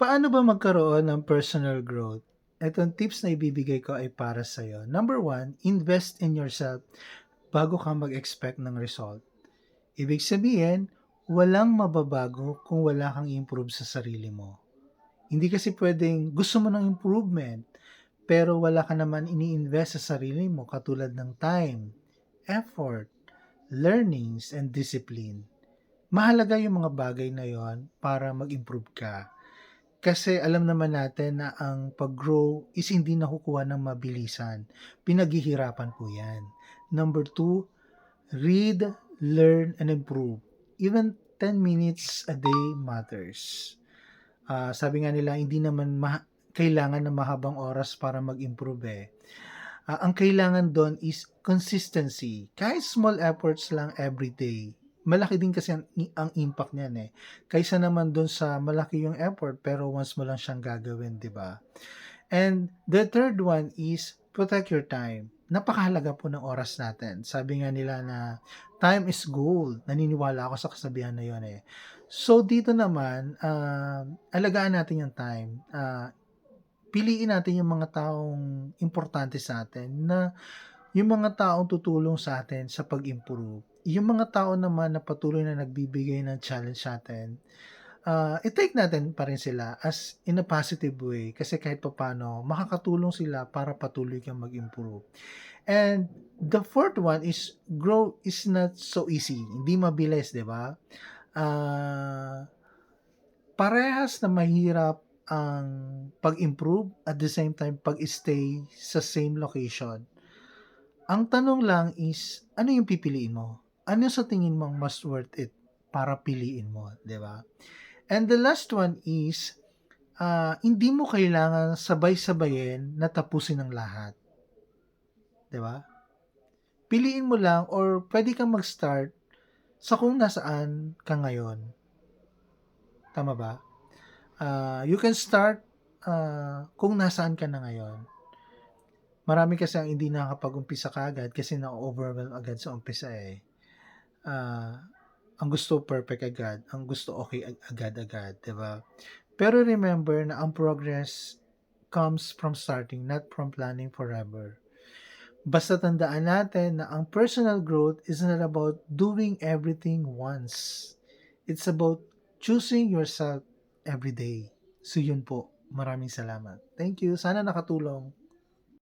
Paano ba magkaroon ng personal growth? Itong tips na ibibigay ko ay para sa'yo. Number one, invest in yourself bago ka mag-expect ng result. Ibig sabihin, walang mababago kung wala kang improve sa sarili mo. Hindi kasi pwedeng gusto mo ng improvement, pero wala ka naman ini-invest sa sarili mo katulad ng time, effort, learnings, and discipline. Mahalaga yung mga bagay na yon para mag-improve ka. Kasi alam naman natin na ang pag-grow is hindi nakukuha ng mabilisan. Pinaghihirapan po yan. Number two, read, learn, and improve. Even 10 minutes a day matters. Sabi nga nila, hindi naman kailangan ng mahabang oras para mag-improve eh. Ang kailangan doon is consistency. Kahit small efforts lang every day. Malaki din kasi ang impact niyan eh. Kaysa naman doon sa malaki yung effort pero once mo lang siyang gagawin, di ba? And the third one is protect your time. Napakahalaga po ng oras natin. Sabi nga nila na time is gold. Naniniwala ako sa kasabihan na yun eh. So dito naman, alagaan natin yung time. Piliin natin yung mga taong importante sa atin na yung mga taong tutulong sa atin sa pag-improve. Yung mga tao naman na patuloy na nagbibigay ng challenge sa atin, i-take natin pa rin sila as in a positive way kasi kahit papaano makakatulong sila para patuloy kang mag-improve. And the fourth one is grow is not so easy. Hindi mabilis, 'di ba? Ah, Parehas na mahirap ang pag-improve at the same time pag-stay sa same location. Ang tanong lang is, ano yung pipiliin mo? Ano sa tingin mong mas worth it para piliin mo, 'di ba? And the last one is, hindi mo kailangan sabay-sabayin na tapusin ang lahat, 'di ba? Piliin mo lang or pwede kang mag-start sa kung nasaan ka ngayon. Tama ba? You can start kung nasaan ka na ngayon. Marami kasi ang hindi nakakapag-umpisa kaagad kasi na-overwhelm agad sa umpisa eh. Ah, ang gusto perfect agad, ang gusto okay agad-agad, 'di ba? Pero remember na ang progress comes from starting, not from planning forever. Basta tandaan natin na ang personal growth is not about doing everything once. It's about choosing yourself every day. So yun po. Maraming salamat. Thank you. Sana nakatulong.